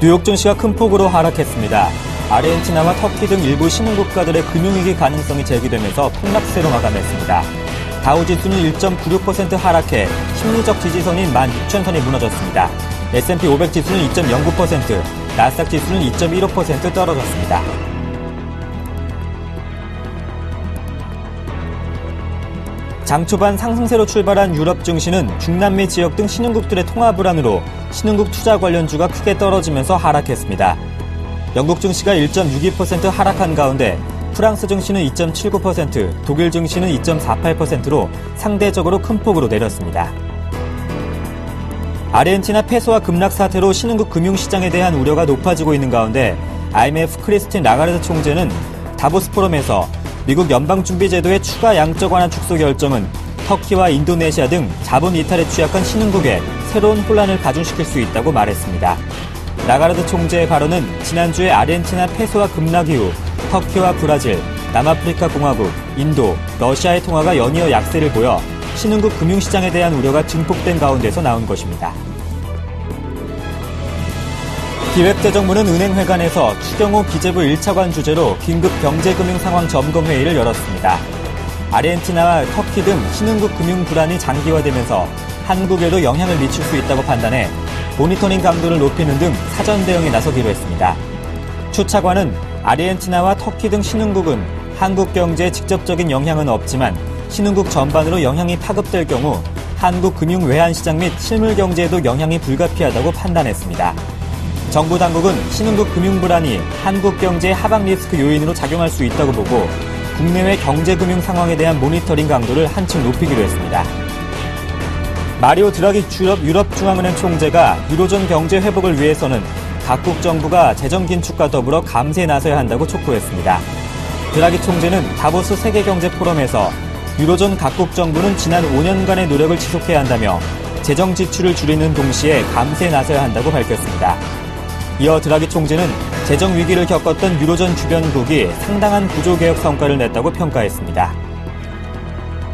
뉴욕 증시가 큰 폭으로 하락했습니다. 아르헨티나와 터키 등 일부 신흥국가들의 금융위기 가능성이 제기되면서 폭락세로 마감했습니다. 다우지수는 1.96% 하락해 심리적 지지선인 16,000선이 무너졌습니다. S&P 500 지수는 2.09%, 나스닥 지수는 2.15% 떨어졌습니다. 장 초반 상승세로 출발한 유럽 증시는 중남미 지역 등 신흥국들의 통화 불안으로 신흥국 투자 관련주가 크게 떨어지면서 하락했습니다. 영국 증시가 1.62% 하락한 가운데 프랑스 증시는 2.79%, 독일 증시는 2.48%로 상대적으로 큰 폭으로 내렸습니다. 아르헨티나 페소화 급락 사태로 신흥국 금융시장에 대한 우려가 높아지고 있는 가운데 IMF 크리스틴 라가르드 총재는 다보스 포럼에서 미국 연방준비제도의 추가 양적 완화 축소 결정은 터키와 인도네시아 등 자본 이탈에 취약한 신흥국에 새로운 혼란을 가중시킬 수 있다고 말했습니다. 라가르드 총재의 발언은 지난주에 아르헨티나 페소화 급락 이후 터키와 브라질, 남아프리카 공화국, 인도, 러시아의 통화가 연이어 약세를 보여 신흥국 금융시장에 대한 우려가 증폭된 가운데서 나온 것입니다. 기획재정부는 은행회관에서 추경호 기재부 1차관 주재로 긴급 경제금융 상황 점검 회의를 열었습니다. 아르헨티나와 터키 등 신흥국 금융 불안이 장기화되면서 한국에도 영향을 미칠 수 있다고 판단해 모니터링 강도를 높이는 등 사전 대응에 나서기로 했습니다. 추 차관은 아르헨티나와 터키 등 신흥국은 한국 경제에 직접적인 영향은 없지만 신흥국 전반으로 영향이 파급될 경우 한국 금융 외환시장 및 실물 경제에도 영향이 불가피하다고 판단했습니다. 정부 당국은 신흥국 금융 불안이 한국 경제의 하방 리스크 요인으로 작용할 수 있다고 보고 국내외 경제금융 상황에 대한 모니터링 강도를 한층 높이기로 했습니다. 마리오 드라기 유럽중앙은행 총재가 유로존 경제 회복을 위해서는 각국 정부가 재정 긴축과 더불어 감세에 나서야 한다고 촉구했습니다. 드라기 총재는 다보스 세계경제 포럼에서 유로존 각국 정부는 지난 5년간의 노력을 지속해야 한다며 재정 지출을 줄이는 동시에 감세에 나서야 한다고 밝혔습니다. 이어 드라기 총재는 재정 위기를 겪었던 유로존 주변국이 상당한 구조개혁 성과를 냈다고 평가했습니다.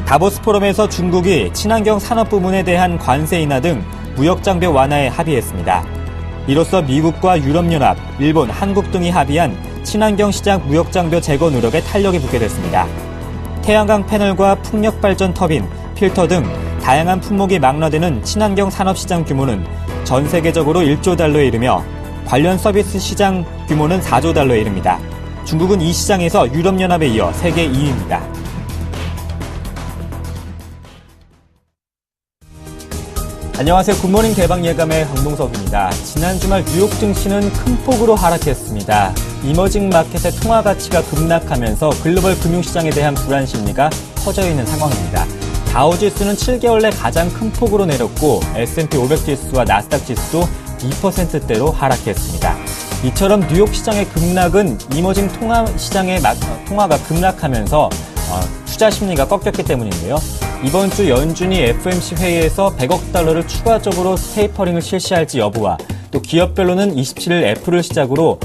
다보스 포럼에서 중국이 친환경 산업 부문에 대한 관세 인하 등 무역 장벽 완화에 합의했습니다. 이로써 미국과 유럽연합, 일본, 한국 등이 합의한 친환경 시장 무역 장벽 제거 노력에 탄력이 붙게 됐습니다. 태양광 패널과 풍력 발전 터빈, 필터 등 다양한 품목이 망라되는 친환경 산업 시장 규모는 전 세계적으로 1조 달러에 이르며 관련 서비스 시장 규모는 4조 달러에 이릅니다. 중국은 이 시장에서 유럽연합에 이어 세계 2위입니다. 안녕하세요. 굿모닝 대박 예감의 황동석입니다. 지난 주말 뉴욕 증시는 큰 폭으로 하락했습니다. 이머징 마켓의 통화 가치가 급락하면서 글로벌 금융시장에 대한 불안 심리가 커져 있는 상황입니다. 다우지수는 7개월 내 가장 큰 폭으로 내렸고 S&P 500 지수와 나스닥 지수도 2%대로 하락했습니다. 이처럼 뉴욕 시장의 급락은 이머징 통화 시장의 통화가 급락하면서 투자 심리가 꺾였기 때문인데요. 이번 주 연준이 FOMC 회의에서 100억 달러를 추가적으로 테이퍼링을 실시할지 여부와 또 기업별로는 27일 애플을 시작으로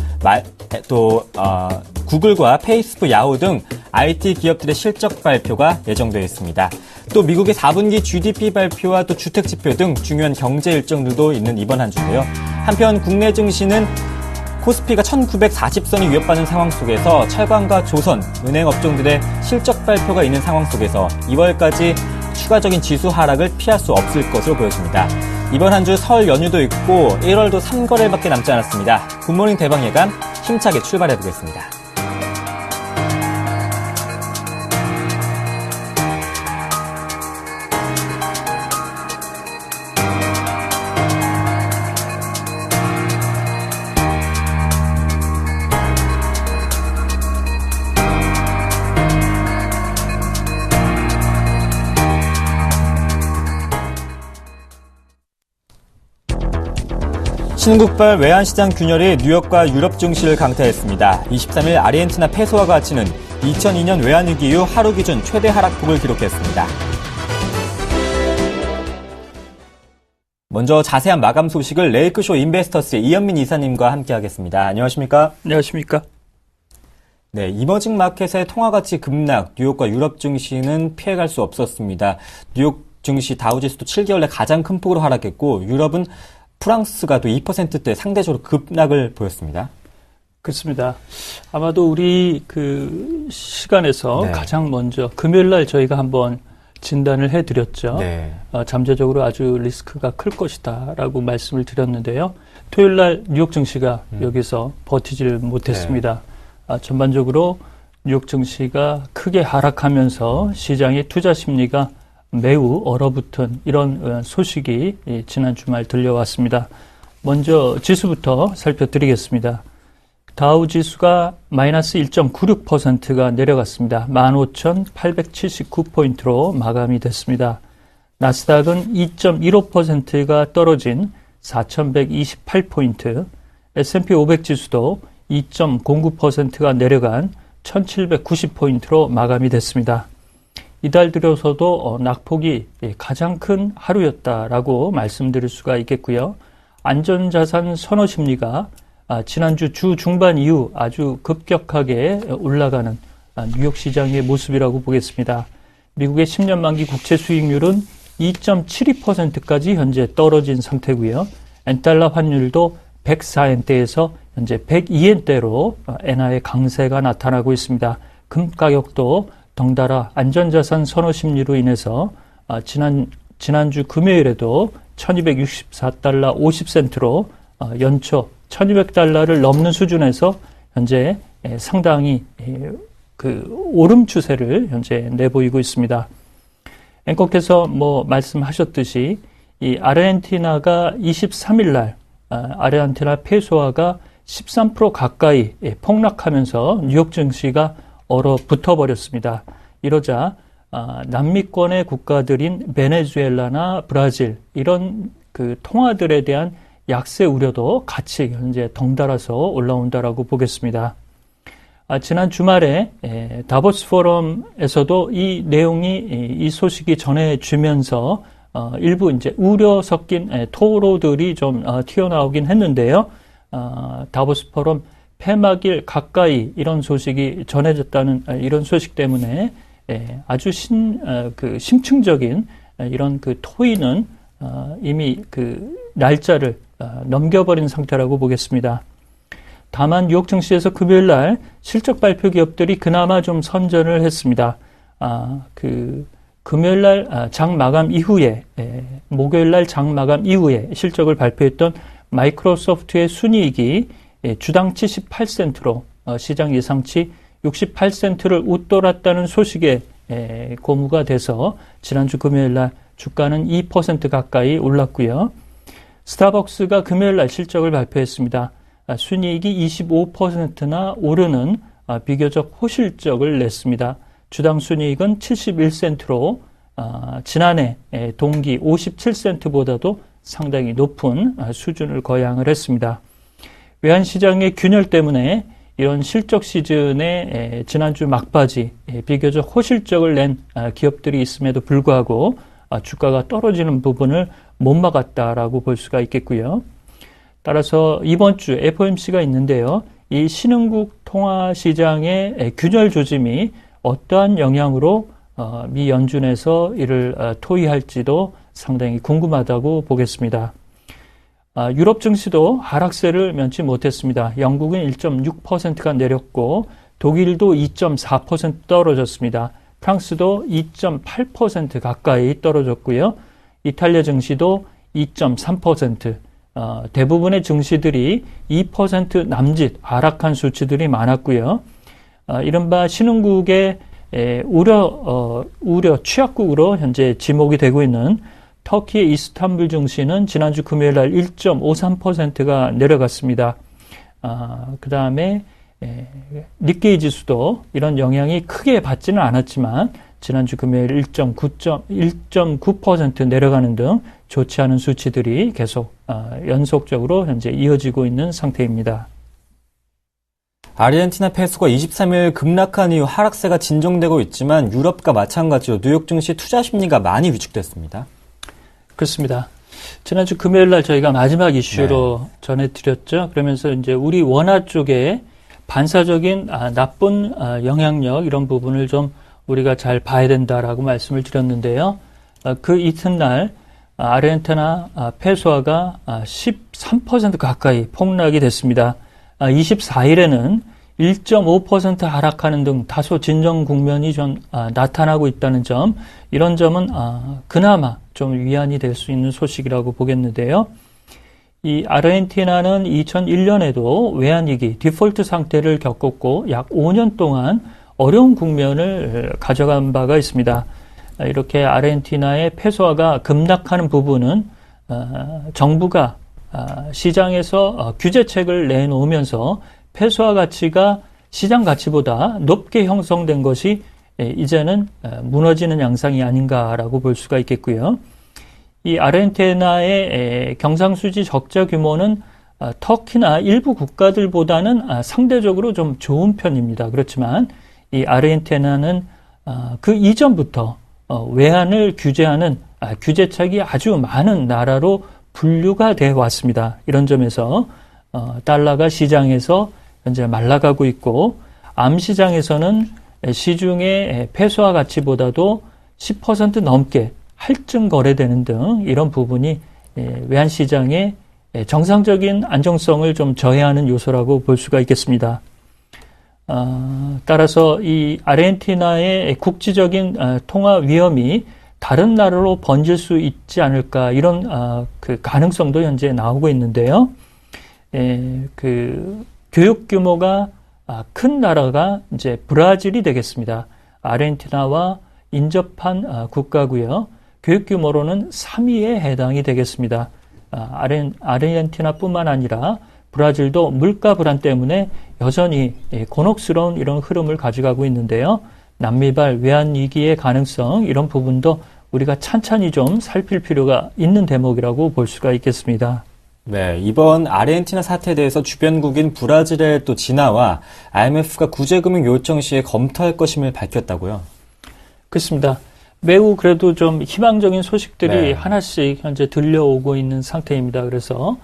구글과 페이스북, 야후 등 IT 기업들의 실적 발표가 예정되어 있습니다. 또 미국의 4분기 GDP 발표와 또 주택 지표 등 중요한 경제 일정들도 있는 이번 한 주인데요. 한편 국내 증시는 코스피가 1940선이 위협받는 상황 속에서 철강과 조선, 은행 업종들의 실적 발표가 있는 상황 속에서 2월까지 추가적인 지수 하락을 피할 수 없을 것으로 보여집니다. 이번 한 주 설 연휴도 있고 1월도 3거래일밖에 남지 않았습니다. 굿모닝 대박 예감 힘차게 출발해보겠습니다. 신흥국발 외환시장 균열이 뉴욕과 유럽 증시를 강타했습니다. 23일 아르헨티나 페소화 가치는 2002년 외환위기 이후 하루 기준 최대 하락폭을 기록했습니다. 먼저 자세한 마감 소식을 레이크쇼 인베스터스의 이현민 이사님과 함께하겠습니다. 안녕하십니까? 안녕하십니까? 네, 이머징 마켓의 통화가치 급락, 뉴욕과 유럽 증시는 피해갈 수 없었습니다. 뉴욕 증시 다우지수도 7개월 내 가장 큰 폭으로 하락했고 유럽은 프랑스가 또 2%대 상대적으로 급락을 보였습니다. 그렇습니다. 아마도 우리 그 시간에서 네. 가장 먼저 금요일 날 저희가 한번 진단을 해드렸죠. 네. 잠재적으로 아주 리스크가 클 것이다라고 말씀을 드렸는데요. 토요일 날 뉴욕 증시가 여기서 버티지를 못했습니다. 네. 전반적으로 뉴욕 증시가 크게 하락하면서 시장의 투자 심리가 매우 얼어붙은 이런 소식이 지난 주말 들려왔습니다. 먼저 지수부터 살펴드리겠습니다. 다우 지수가 마이너스 1.96%가 내려갔습니다. 15,879포인트로 마감이 됐습니다. 나스닥은 2.15%가 떨어진 4,128포인트, S&P 500 지수도 2.09%가 내려간 1,790포인트로 마감이 됐습니다. 이달 들어서도 낙폭이 가장 큰 하루였다라고 말씀드릴 수가 있겠고요. 안전자산 선호 심리가 지난주 주 중반 이후 아주 급격하게 올라가는 뉴욕 시장의 모습이라고 보겠습니다. 미국의 10년 만기 국채 수익률은 2.72%까지 현재 떨어진 상태고요. 엔달러 환율도 104엔대에서 현재 102엔대로 엔화의 강세가 나타나고 있습니다. 금 가격도 덩달아 안전자산 선호 심리로 인해서 지난주 금요일에도 1264달러 50센트로 연초 1200달러를 넘는 수준에서 현재 상당히 그 오름 추세를 현재 내보이고 있습니다. 앵커께서 말씀하셨듯이 이 아르헨티나가 23일 날 아르헨티나 페소화가 13% 가까이 폭락하면서 뉴욕 증시가 얼어붙어 버렸습니다. 이러자 남미권의 국가들인 베네수엘라나 브라질 이런 그 통화들에 대한 약세 우려도 같이 현재 덩달아서 올라온다라고 보겠습니다. 지난 주말에 다보스 포럼에서도 이 내용이 이 소식이 전해지면서 일부 이제 우려 섞인 토로들이 좀 튀어나오긴 했는데요. 다보스 포럼 폐막일 가까이 이런 소식이 전해졌다는 이런 소식 때문에 아주 심층적인 이런 그 토의는 이미 그 날짜를 넘겨버린 상태라고 보겠습니다. 다만 뉴욕 증시에서 금요일 날 실적 발표 기업들이 그나마 좀 선전을 했습니다. 금요일 날 장 마감 이후에 목요일 날 장 마감 이후에 실적을 발표했던 마이크로소프트의 순이익이 주당 78센트로 시장 예상치 68센트를 웃돌았다는 소식에 고무가 돼서 지난주 금요일 날 주가는 2% 가까이 올랐고요. 스타벅스가 금요일 날 실적을 발표했습니다. 순이익이 25%나 오르는 비교적 호실적을 냈습니다. 주당 순이익은 71센트로 지난해 동기 57센트보다도 상당히 높은 수준을 거양을 했습니다. 외환시장의 균열 때문에 이런 실적 시즌에 지난주 막바지 비교적 호실적을 낸 기업들이 있음에도 불구하고 주가가 떨어지는 부분을 못 막았다라고 볼 수가 있겠고요. 따라서 이번 주 FOMC가 있는데요. 이 신흥국 통화시장의 균열 조짐이 어떠한 영향으로 미 연준에서 이를 토의할지도 상당히 궁금하다고 보겠습니다. 유럽 증시도 하락세를 면치 못했습니다. 영국은 1.6%가 내렸고 독일도 2.4% 떨어졌습니다. 프랑스도 2.8% 가까이 떨어졌고요. 이탈리아 증시도 2.3%, 대부분의 증시들이 2% 남짓 하락한 수치들이 많았고요. 이른바 신흥국의 우려 취약국으로 현재 지목이 되고 있는 터키의 이스탄불 증시는 지난주 금요일 날 1.53%가 내려갔습니다. 그 다음에 니케이 지수도 이런 영향이 크게 받지는 않았지만 지난주 금요일 1.9% 내려가는 등 좋지 않은 수치들이 계속 연속적으로 현재 이어지고 있는 상태입니다. 아르헨티나 페소가 23일 급락한 이후 하락세가 진정되고 있지만 유럽과 마찬가지로 뉴욕 증시 투자 심리가 많이 위축됐습니다. 그렇습니다. 지난주 금요일 날 저희가 마지막 이슈로 전해드렸죠. 그러면서 이제 우리 원화 쪽에 반사적인 나쁜 영향력 이런 부분을 좀 우리가 잘 봐야 된다라고 말씀을 드렸는데요. 그 이튿날 아르헨티나 페소화가 13% 가까이 폭락이 됐습니다. 24일에는 1.5% 하락하는 등 다소 진정 국면이 좀 나타나고 있다는 점, 이런 점은 그나마 좀 위안이 될 수 있는 소식이라고 보겠는데요. 이 아르헨티나는 2001년에도 외환위기, 디폴트 상태를 겪었고 약 5년 동안 어려운 국면을 가져간 바가 있습니다. 이렇게 아르헨티나의 페소화가 급락하는 부분은 정부가 시장에서 규제책을 내놓으면서 페소화 가치가 시장 가치보다 높게 형성된 것이 이제는 무너지는 양상이 아닌가라고 볼 수가 있겠고요. 이 아르헨티나의 경상수지 적자 규모는 터키나 일부 국가들보다는 상대적으로 좀 좋은 편입니다. 그렇지만 이 아르헨티나는 그 이전부터 외환을 규제하는 규제책이 아주 많은 나라로 분류가 되어 왔습니다. 이런 점에서 달러가 시장에서 현재 말라가고 있고, 암시장에서는 시중의 페소화 가치보다도 10% 넘게 할증 거래되는 등 이런 부분이 외환시장의 정상적인 안정성을 좀 저해하는 요소라고 볼 수가 있겠습니다. 따라서 이 아르헨티나의 국지적인 통화 위험이 다른 나라로 번질 수 있지 않을까, 이런 그 가능성도 현재 나오고 있는데요. 그 교육 규모가 큰 나라가 이제 브라질이 되겠습니다. 아르헨티나와 인접한 국가고요. 교육 규모로는 3위에 해당이 되겠습니다. 아르헨티나뿐만 아니라 브라질도 물가 불안 때문에 여전히 곤혹스러운 이런 흐름을 가져가고 있는데요. 남미발 외환위기의 가능성, 이런 부분도 우리가 찬찬히 좀 살필 필요가 있는 대목이라고 볼 수가 있겠습니다. 네, 이번 아르헨티나 사태에 대해서 주변국인 브라질의 또 진화와 IMF가 구제금융 요청 시에 검토할 것임을 밝혔다고요? 그렇습니다. 매우 그래도 좀 희망적인 소식들이 네. 하나씩 현재 들려오고 있는 상태입니다. 그래서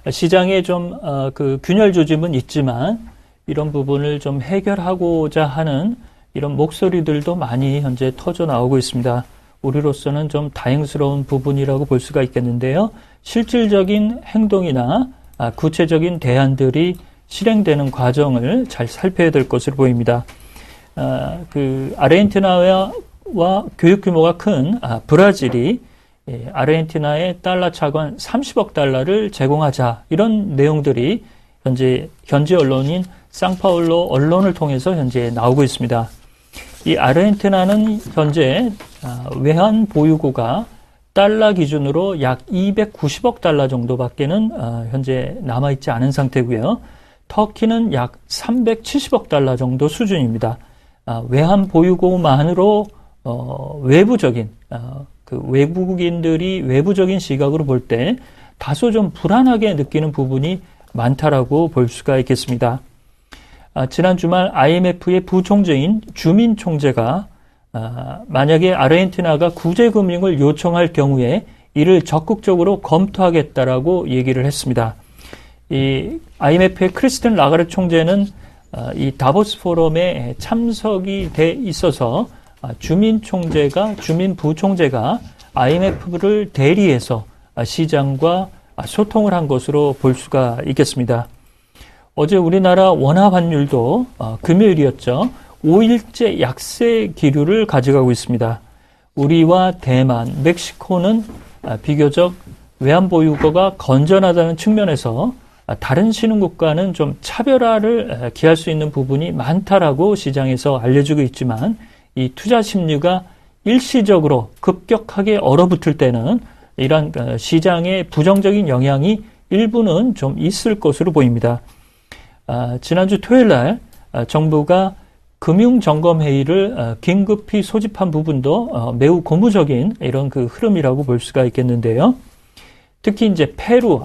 시장에 좀 그 균열 조짐은 있지만 이런 부분을 좀 해결하고자 하는 이런 목소리들도 많이 현재 터져 나오고 있습니다. 우리로서는 좀 다행스러운 부분이라고 볼 수가 있겠는데요. 실질적인 행동이나 구체적인 대안들이 실행되는 과정을 잘 살펴야 될 것으로 보입니다. 그 아르헨티나와 교육 규모가 큰 브라질이 아르헨티나에 달러 차관 30억 달러를 제공하자, 이런 내용들이 현지 언론인 상파울로 언론을 통해서 현재 나오고 있습니다. 이 아르헨티나는 현재 외환 보유고가 달러 기준으로 약 290억 달러 정도밖에는 현재 남아있지 않은 상태고요. 터키는 약 370억 달러 정도 수준입니다. 외환 보유고만으로 외부적인 그 외국인들이 외부적인 시각으로 볼 때 다소 좀 불안하게 느끼는 부분이 많다라고 볼 수가 있겠습니다. 지난 주말 IMF의 부총재인 주민 총재가 만약에 아르헨티나가 구제금융을 요청할 경우에 이를 적극적으로 검토하겠다라고 얘기를 했습니다. 이 IMF의 크리스틴 라가르 총재는 이 다보스 포럼에 참석이 돼 있어서 주민 부총재가 IMF를 대리해서 시장과 소통을 한 것으로 볼 수가 있겠습니다. 어제 우리나라 원화 환율도 금요일이었죠. 5일째 약세 기류를 가져가고 있습니다. 우리와 대만, 멕시코는 비교적 외환 보유고가 건전하다는 측면에서 다른 신흥국가는 좀 차별화를 기할 수 있는 부분이 많다라고 시장에서 알려지고 있지만, 이 투자 심리가 일시적으로 급격하게 얼어붙을 때는 이런 시장의 부정적인 영향이 일부는 좀 있을 것으로 보입니다. 지난주 토요일 날 정부가 금융점검회의를 긴급히 소집한 부분도 매우 고무적인 이런 그 흐름이라고 볼 수가 있겠는데요. 특히 이제 페루,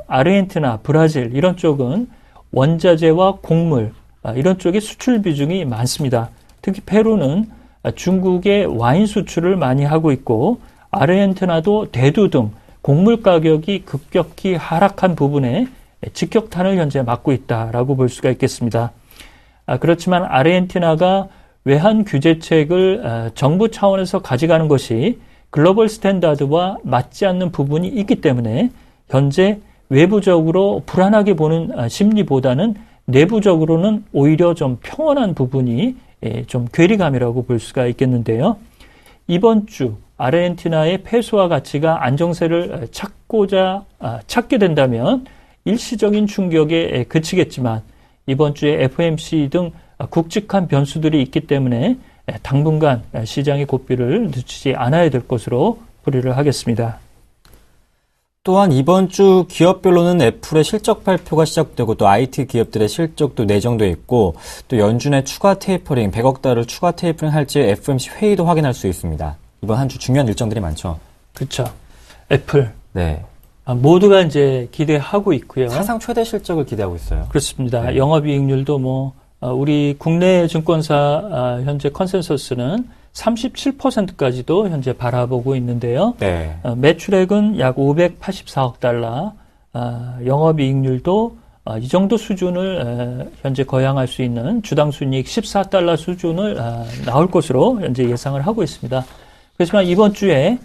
아르헨티나, 브라질 이런 쪽은 원자재와 곡물 이런 쪽의 수출 비중이 많습니다. 특히 페루는 중국의 와인 수출을 많이 하고 있고, 아르헨티나도 대두 등 곡물 가격이 급격히 하락한 부분에 직격탄을 현재 맞고 있다라고 볼 수가 있겠습니다. 그렇지만 아르헨티나가 외환 규제책을 정부 차원에서 가져가는 것이 글로벌 스탠다드와 맞지 않는 부분이 있기 때문에 현재 외부적으로 불안하게 보는 심리보다는 내부적으로는 오히려 좀 평온한 부분이 좀 괴리감이라고 볼 수가 있겠는데요. 이번 주 아르헨티나의 페소화 가치가 안정세를 찾게 된다면 일시적인 충격에 그치겠지만 이번 주에 FOMC 등 굵직한 변수들이 있기 때문에 당분간 시장의 고삐를 늦추지 않아야 될 것으로 풀이를 하겠습니다. 또한 이번 주 기업별로는 애플의 실적 발표가 시작되고 또 IT 기업들의 실적도 내정돼 있고 또 연준의 추가 테이퍼링 100억 달러 추가 테이퍼링 할지 FOMC 회의도 확인할 수 있습니다. 이번 한 주 중요한 일정들이 많죠. 그렇죠. 애플. 네. 모두가 이제 기대하고 있고요. 사상 최대 실적을 기대하고 있어요. 그렇습니다. 네. 영업이익률도 우리 국내 증권사 현재 컨센서스는 37%까지도 현재 바라보고 있는데요. 네. 매출액은 약 584억 달러, 영업이익률도 이 정도 수준을 현재 거양할 수 있는 주당 순이익 14달러 수준을 나올 것으로 현재 예상을 하고 있습니다. 그렇지만 이번 주에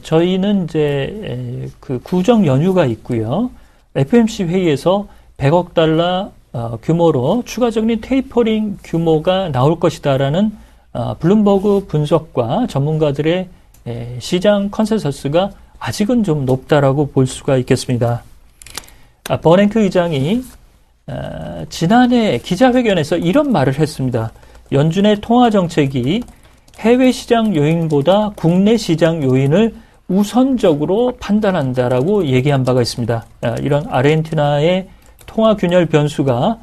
저희는 이제 그 구정 연휴가 있고요. FOMC 회의에서 100억 달러 규모로 추가적인 테이퍼링 규모가 나올 것이다라는 블룸버그 분석과 전문가들의 시장 컨센서스가 아직은 좀 높다라고 볼 수가 있겠습니다. 버냉크 의장이 지난해 기자회견에서 이런 말을 했습니다. 연준의 통화 정책이 해외 시장 요인보다 국내 시장 요인을 우선적으로 판단한다라고 얘기한 바가 있습니다. 이런 아르헨티나의 통화 균열 변수가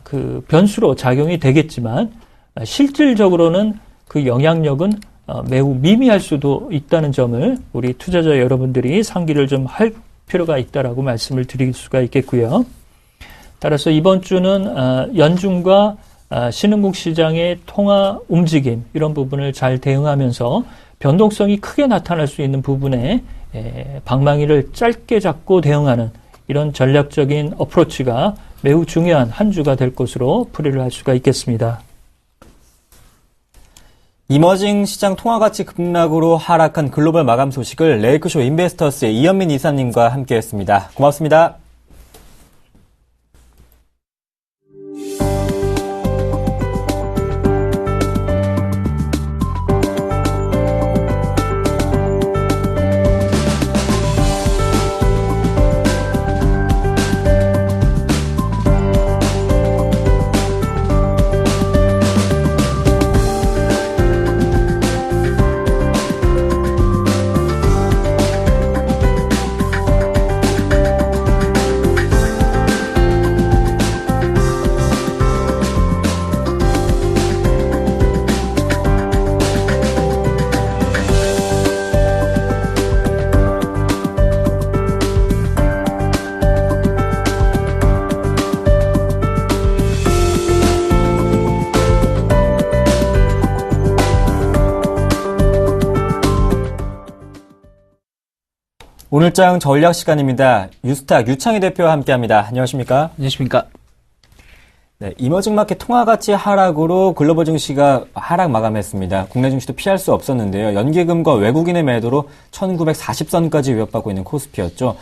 그 변수로 작용이 되겠지만 실질적으로는 그 영향력은 매우 미미할 수도 있다는 점을 우리 투자자 여러분들이 상기를 좀 할 필요가 있다라고 말씀을 드릴 수가 있겠고요. 따라서 이번 주는 연준과 신흥국 시장의 통화 움직임 이런 부분을 잘 대응하면서 변동성이 크게 나타날 수 있는 부분에 방망이를 짧게 잡고 대응하는 이런 전략적인 어프로치가 매우 중요한 한 주가 될 것으로 풀이를 할 수가 있겠습니다. 이머징 시장 통화가치 급락으로 하락한 글로벌 마감 소식을 레이크쇼 인베스터스의 이현민 이사님과 함께했습니다. 고맙습니다. 오늘장 전략 시간입니다. 유스탁 유창희 대표와 함께합니다. 안녕하십니까? 안녕하십니까? 네, 이머징 마켓 통화가치 하락으로 글로벌 증시가 하락 마감했습니다. 국내 증시도 피할 수 없었는데요. 연기금과 외국인의 매도로 1940선까지 위협받고 있는 코스피였죠.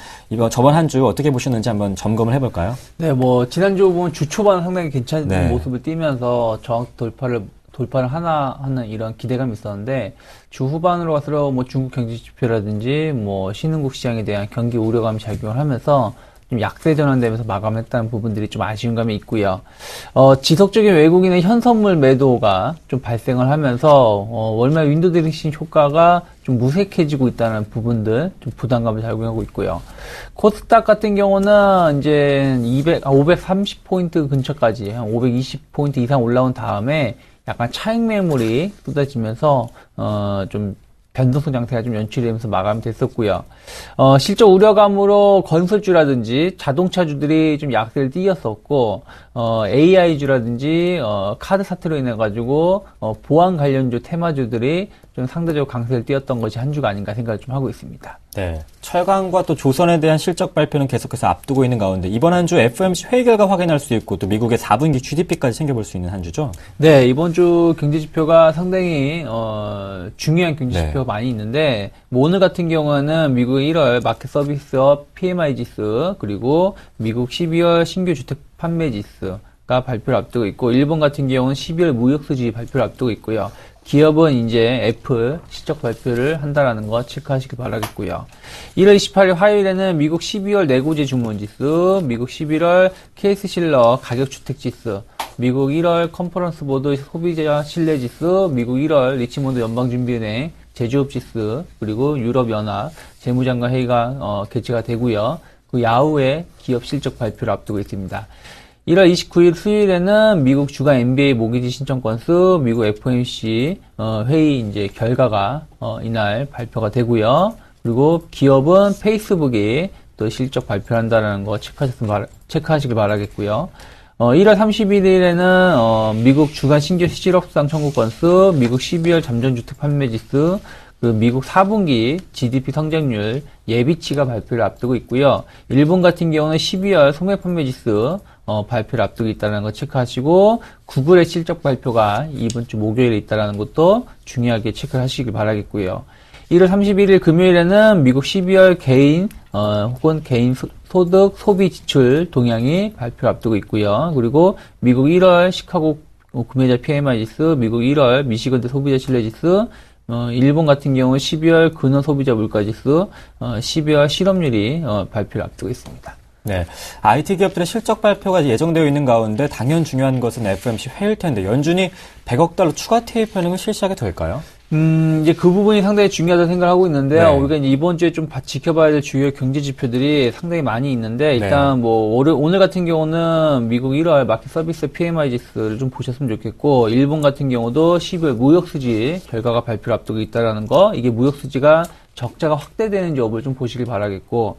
저번 한 주 어떻게 보셨는지 한번 점검을 해볼까요? 네, 지난주 보면 주 초반 상당히 괜찮은 모습을 띠면서 저항 돌파를 하나 하는 이런 기대감이 있었는데 주 후반으로 갈수록 중국 경제 지표라든지 신흥국 시장에 대한 경기 우려감이 작용을 하면서 좀 약세 전환되면서 마감했다는 부분들이 좀 아쉬운 감이 있고요. 지속적인 외국인의 현선물 매도가 좀 발생을 하면서 월말 윈도우 드레싱 효과가 좀 무색해지고 있다는 부분들 좀 부담감을 작용하고 있고요. 코스닥 같은 경우는 이제 530포인트 근처까지 한 520포인트 이상 올라온 다음에 약간 차익 매물이 쏟아지면서 좀 변동성 장세가 좀 연출이 되면서 마감이 됐었고요. 실적 우려감으로 건설주라든지 자동차주들이 좀 약세를 띄었었고 AI주라든지 카드 사태로 인해 가지고 보안 관련주 테마주들이 좀 상대적으로 강세를 띄었던 것이 한 주가 아닌가 생각을 좀 하고 있습니다. 네, 철강과 또 조선에 대한 실적 발표는 계속해서 앞두고 있는 가운데 이번 한 주 FOMC 회의 결과 확인할 수 있고 또 미국의 4분기 GDP까지 챙겨볼 수 있는 한 주죠. 네, 이번 주 경제 지표가 상당히 중요한 경제 지표가 많이 있는데 뭐 오늘 같은 경우는 미국의 1월 마켓 서비스업 PMI 지수 그리고 미국 12월 신규 주택 판매 지수가 발표를 앞두고 있고 일본 같은 경우는 12월 무역 수지 발표를 앞두고 있고요. 기업은 이제 애플 실적 발표를 한다라는 거 체크하시기 바라겠고요. 1월 28일 화요일에는 미국 12월 내구재 주문 지수, 미국 11월 케이스 실러 가격 주택 지수, 미국 1월 컨퍼런스 보드 소비자 신뢰 지수, 미국 1월 리치몬드 연방준비은행 제조업 지수, 그리고 유럽 연합 재무장관 회의가 개최가 되고요. 그 야후에 기업 실적 발표를 앞두고 있습니다. 1월 29일 수요일에는 미국 주간 NBA 모기지 신청 건수, 미국 FOMC 회의 이제 결과가 이날 발표가 되고요. 그리고 기업은 페이스북이 또 실적 발표한다는 거 체크하시길 바라겠고요. 1월 31일에는 미국 주간 신규 실업수당 청구 건수, 미국 12월 잠정주택 판매 지수, 그 미국 4분기 GDP 성장률 예비치가 발표를 앞두고 있고요. 일본 같은 경우는 12월 소매 판매 지수 발표를 앞두고 있다는 거 체크하시고 구글의 실적 발표가 이번 주 목요일에 있다는 것도 중요하게 체크를 하시길 바라겠고요. 1월 31일 금요일에는 미국 12월 개인 혹은 개인 소득 소비 지출 동향이 발표를 앞두고 있고요. 그리고 미국 1월 시카고 구매자 PMI 지수, 미국 1월 미시건대 소비자 신뢰 지수, 일본 같은 경우는 12월 근원 소비자 물가 지수, 12월 실업률이 발표를 앞두고 있습니다. 네, IT 기업들의 실적 발표가 예정되어 있는 가운데 당연 중요한 것은 FOMC 회의일 텐데 연준이 100억 달러 추가 테이퍼링을 실시하게 될까요? 이제 그 부분이 상당히 중요하다고 생각을 하고 있는데요. 네. 우리가 이제 이번 주에 좀 지켜봐야 될 주요 경제 지표들이 상당히 많이 있는데, 일단 네. 뭐, 오늘 같은 경우는 미국 1월 마켓 서비스 PMI 지수를 좀 보셨으면 좋겠고, 일본 같은 경우도 12월 무역수지 결과가 발표를 앞두고 있다라는 거, 이게 무역수지가 적자가 확대되는지 여부를 좀 보시길 바라겠고,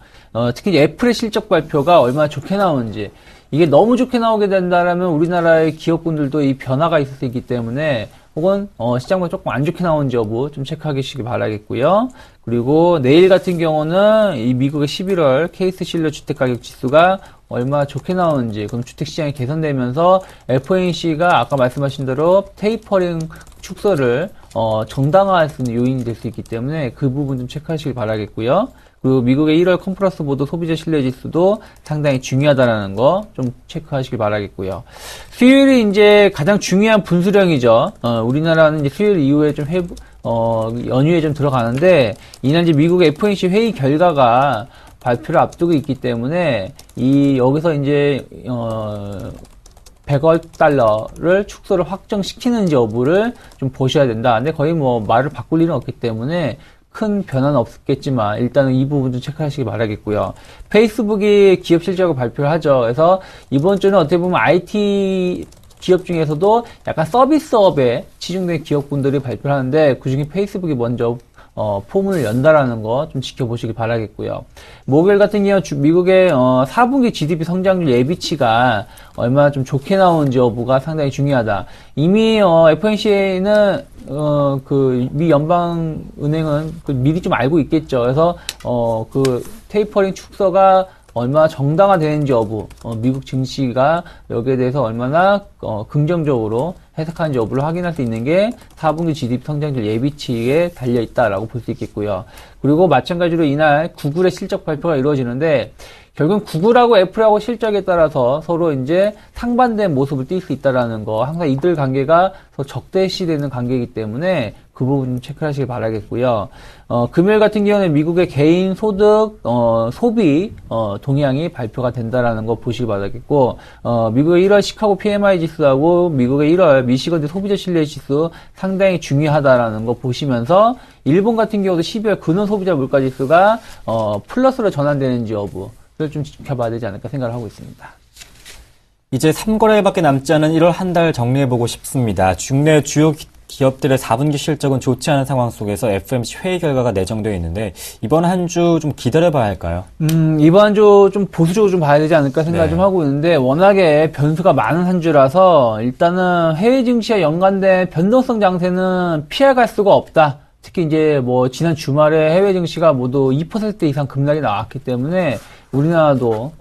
특히 이제 애플의 실적 발표가 얼마나 좋게 나오는지, 이게 너무 좋게 나오게 된다라면 우리나라의 기업군들도 이 변화가 있을 수 있기 때문에 혹은 시장보다 조금 안 좋게 나오는지 여부 좀 체크하시길 바라겠고요. 그리고 내일 같은 경우는 이 미국의 11월 케이스 실러 주택가격 지수가 얼마나 좋게 나오는지, 그럼 주택시장이 개선되면서 FOMC가 아까 말씀하신 대로 테이퍼링 축소를 정당화할 수 있는 요인이 될 수 있기 때문에 그 부분 좀 체크하시길 바라겠고요. 그리고 미국의 1월 컨퍼런스 보드 소비자 신뢰 지수도 상당히 중요하다라는 거 좀 체크하시길 바라겠고요. 수요일이 이제 가장 중요한 분수령이죠. 우리나라는 이제 수요일 이후에 좀 연휴에 좀 들어가는데, 이날 이제 미국의 FOMC 회의 결과가 발표를 앞두고 있기 때문에, 여기서 이제, 100억 달러를 축소를 확정시키는지 여부를 좀 보셔야 된다. 근데 거의 뭐 말을 바꿀 일은 없기 때문에 큰 변화는 없겠지만 일단은 이 부분 좀 체크하시기 바라겠고요. 페이스북이 기업 실적을 발표를 하죠. 그래서 이번 주는 어떻게 보면 IT 기업 중에서도 약간 서비스업에 치중된 기업분들이 발표를 하는데 그중에 페이스북이 먼저 포문을 연다라는 거 좀 지켜보시기 바라겠고요. 목요일 같은 경우 미국의 4분기 GDP 성장률 예비치가 얼마나 좀 좋게 나오는지 여부가 상당히 중요하다. 이미 FOMC는 그 미 연방은행은 미리 좀 알고 있겠죠. 그래서 그 테이퍼링 축소가 얼마나 정당화되는지 여부, 미국 증시가 여기에 대해서 얼마나 긍정적으로 해석하는지 여부를 확인할 수 있는 게 4분기 GDP 성장률 예비치에 달려있다라고 볼 수 있겠고요. 그리고 마찬가지로 이날 구글의 실적 발표가 이루어지는데 결국은 구글하고 애플하고 실적에 따라서 서로 이제 상반된 모습을 띌 수 있다라는 거, 항상 이들 관계가 적대시되는 관계이기 때문에 그 부분 좀 체크하시길 바라겠고요. 금요일 같은 경우는 미국의 개인 소득, 소비, 동향이 발표가 된다라는 거 보시기 바라겠고, 미국의 1월 시카고 PMI 지수하고 미국의 1월 미시건대 소비자 신뢰 지수 상당히 중요하다라는 거 보시면서 일본 같은 경우도 12월 근원 소비자 물가 지수가, 플러스로 전환되는지 여부, 를 좀 지켜봐야 되지 않을까 생각을 하고 있습니다. 이제 3거래일밖에 남지 않은 1월 한 달 정리해보고 싶습니다. 국내 주요 기업들의 4분기 실적은 좋지 않은 상황 속에서 FOMC 회의 결과가 내정되어 있는데 이번 한 주 좀 기다려봐야 할까요? 이번 주 좀 보수적으로 좀 봐야 되지 않을까 생각을 좀 하고 있는데 워낙에 변수가 많은 한 주라서 일단은 해외 증시와 연관된 변동성 장세는 피해갈 수가 없다. 특히 이제 뭐 지난 주말에 해외 증시가 모두 2% 이상 급락이 나왔기 때문에 우리나라도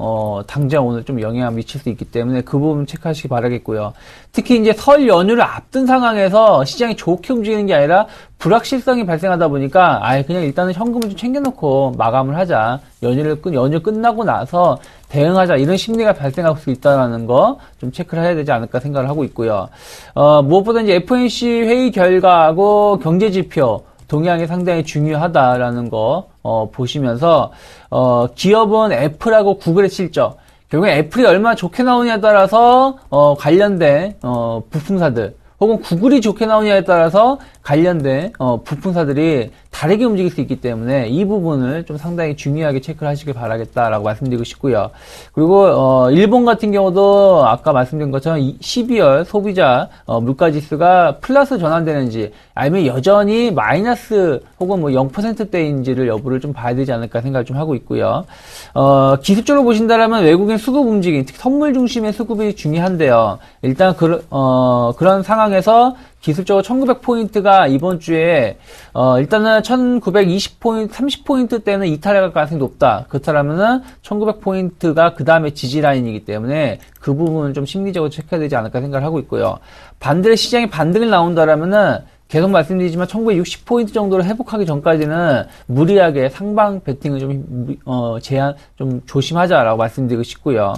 당장 오늘 좀 영향을 미칠 수 있기 때문에 그 부분 체크하시기 바라겠고요. 특히 이제 설 연휴를 앞둔 상황에서 시장이 좋게 움직이는 게 아니라 불확실성이 발생하다 보니까 아예 그냥 일단은 현금을 좀 챙겨놓고 마감을 하자. 연휴 끝나고 나서 대응하자. 이런 심리가 발생할 수 있다는 거 좀 체크를 해야 되지 않을까 생각을 하고 있고요. 무엇보다 이제 FOMC 회의 결과하고 경제 지표 동향이 상당히 중요하다라는 거 보시면서 기업은 애플하고 구글의 실적, 결국에 애플이 얼마나 좋게 나오냐에 따라서 관련된 부품사들 혹은 구글이 좋게 나오냐에 따라서 관련된 부품사들이 다르게 움직일 수 있기 때문에 이 부분을 좀 상당히 중요하게 체크를 하시길 바라겠다라고 말씀드리고 싶고요. 그리고 일본 같은 경우도 아까 말씀드린 것처럼 12월 소비자 물가지수가 플러스 전환되는지 아니면 여전히 마이너스 혹은 뭐 0%대인지를 여부를 좀 봐야 되지 않을까 생각을 좀 하고 있고요. 기술적으로 보신다면 외국인 수급 움직임, 특히 선물 중심의 수급이 중요한데요. 일단 그런 상황에서 기술적으로 1900포인트가 이번 주에 일단은 1920포인트, 30포인트대는 이탈할 가능성이 높다. 그렇다면은 1900포인트가 그 다음에 지지라인이기 때문에 그 부분은 좀 심리적으로 체크해야 되지 않을까 생각을 하고 있고요. 반대로 시장이 반등을 나온다라면은 계속 말씀드리지만 1960포인트 정도로 회복하기 전까지는 무리하게 상방 베팅을 좀 조심하자라고 말씀드리고 싶고요.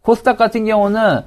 코스닥 같은 경우는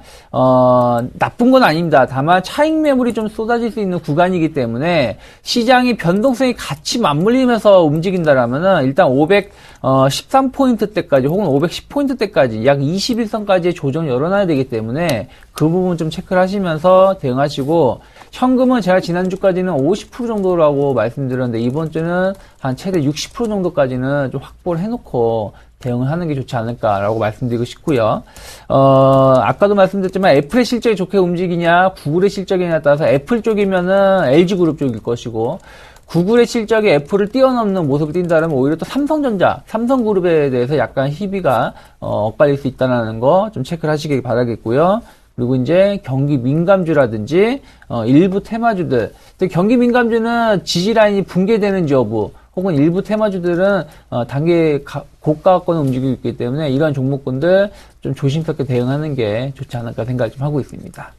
나쁜 건 아닙니다. 다만 차익 매물이 좀 쏟아질 수 있는 구간이기 때문에 시장이 변동성이 같이 맞물리면서 움직인다라면은 일단 513포인트대까지 혹은 510포인트대까지 약 21선까지의 조정을 열어놔야 되기 때문에 그 부분 좀 체크를 하시면서 대응하시고, 현금은 제가 지난주까지는 50% 정도라고 말씀드렸는데 이번 주는 한 최대 60% 정도까지는 좀 확보를 해놓고 대응을 하는 게 좋지 않을까라고 말씀드리고 싶고요. 아까도 말씀드렸지만 애플의 실적이 좋게 움직이냐 구글의 실적이냐에 따라서 애플 쪽이면은 LG그룹 쪽일 것이고, 구글의 실적이 애플을 뛰어넘는 모습을 띈다면 오히려 또 삼성그룹에 대해서 약간 희비가 엇갈릴 수 있다는 거 좀 체크를 하시길 바라겠고요. 그리고 이제 경기 민감주라든지 일부 테마주들, 경기 민감주는 지지라인이 붕괴되는지 여부, 혹은 일부 테마주들은 단기 고가권을 움직이고 있기 때문에 이러한 종목군들 좀 조심스럽게 대응하는 게 좋지 않을까 생각을 좀 하고 있습니다.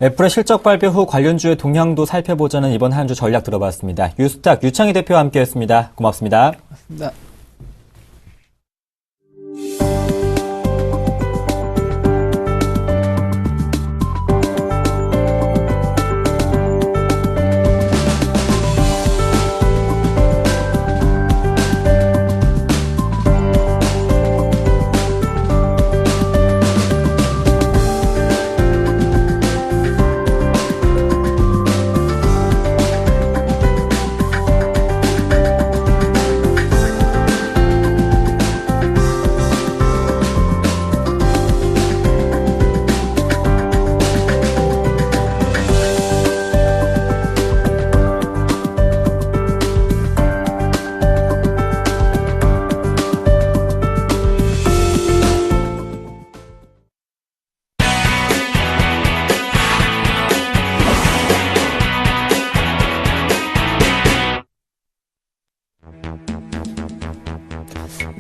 애플의 실적 발표 후 관련주의 동향도 살펴보자는 이번 한 주 전략 들어봤습니다. 유스탁 유창희 대표와 함께했습니다. 고맙습니다. 고맙습니다.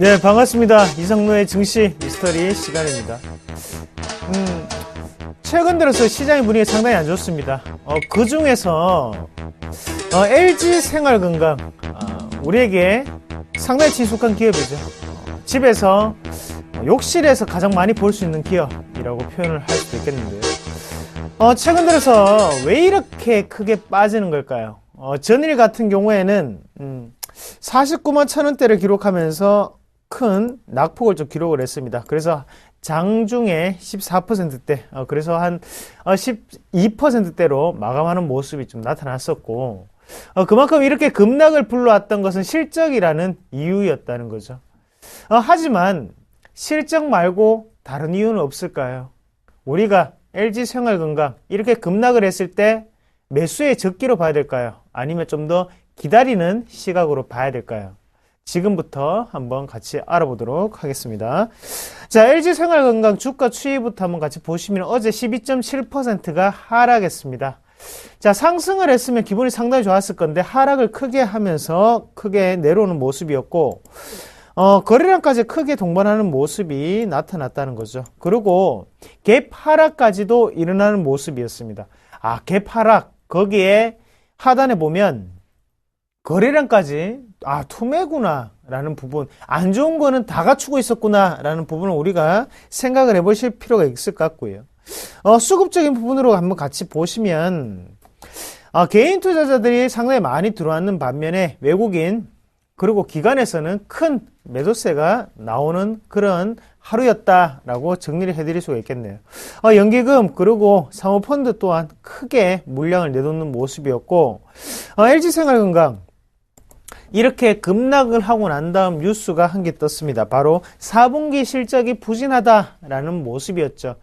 네, 반갑습니다. 이상로의 증시 미스터리 시간입니다. 최근 들어서 시장의 분위기가 상당히 안 좋습니다. 그 중에서 LG 생활건강, 우리에게 상당히 친숙한 기업이죠. 집에서 욕실에서 가장 많이 볼 수 있는 기업이라고 표현을 할 수도 있겠는데요. 최근 들어서 왜 이렇게 크게 빠지는 걸까요? 전일 같은 경우에는 49만 천 원대를 기록하면서 큰 낙폭을 좀 기록을 했습니다. 그래서 장중에 14%대, 그래서 한 12%대로 마감하는 모습이 좀 나타났었고, 그만큼 이렇게 급락을 불러왔던 것은 실적이라는 이유였다는 거죠. 하지만 실적 말고 다른 이유는 없을까요? 우리가 LG 생활건강 이렇게 급락을 했을 때 매수의 적기로 봐야 될까요? 아니면 좀 더 기다리는 시각으로 봐야 될까요? 지금부터 한번 같이 알아보도록 하겠습니다. 자, LG생활건강 주가 추이부터 한번 같이 보시면 어제 12.7%가 하락했습니다. 자, 상승을 했으면 기분이 상당히 좋았을 건데 하락을 크게 하면서 크게 내려오는 모습이었고 거래량까지 크게 동반하는 모습이 나타났다는 거죠. 그리고 갭 하락까지도 일어나는 모습이었습니다. 아, 갭 하락 거기에 하단에 보면 거래량까지 투매구나 라는 부분, 안 좋은 거는 다 갖추고 있었구나 라는 부분을 우리가 생각을 해보실 필요가 있을 것 같고요. 수급적인 부분으로 한번 같이 보시면 개인 투자자들이 상당히 많이 들어왔는 반면에 외국인 그리고 기관에서는 큰 매도세가 나오는 그런 하루였다라고 정리를 해드릴 수가 있겠네요. 연기금 그리고 사모펀드 또한 크게 물량을 내놓는 모습이었고 LG생활건강 이렇게 급락을 하고 난 다음 뉴스가 한 개 떴습니다. 바로 4분기 실적이 부진하다라는 모습이었죠.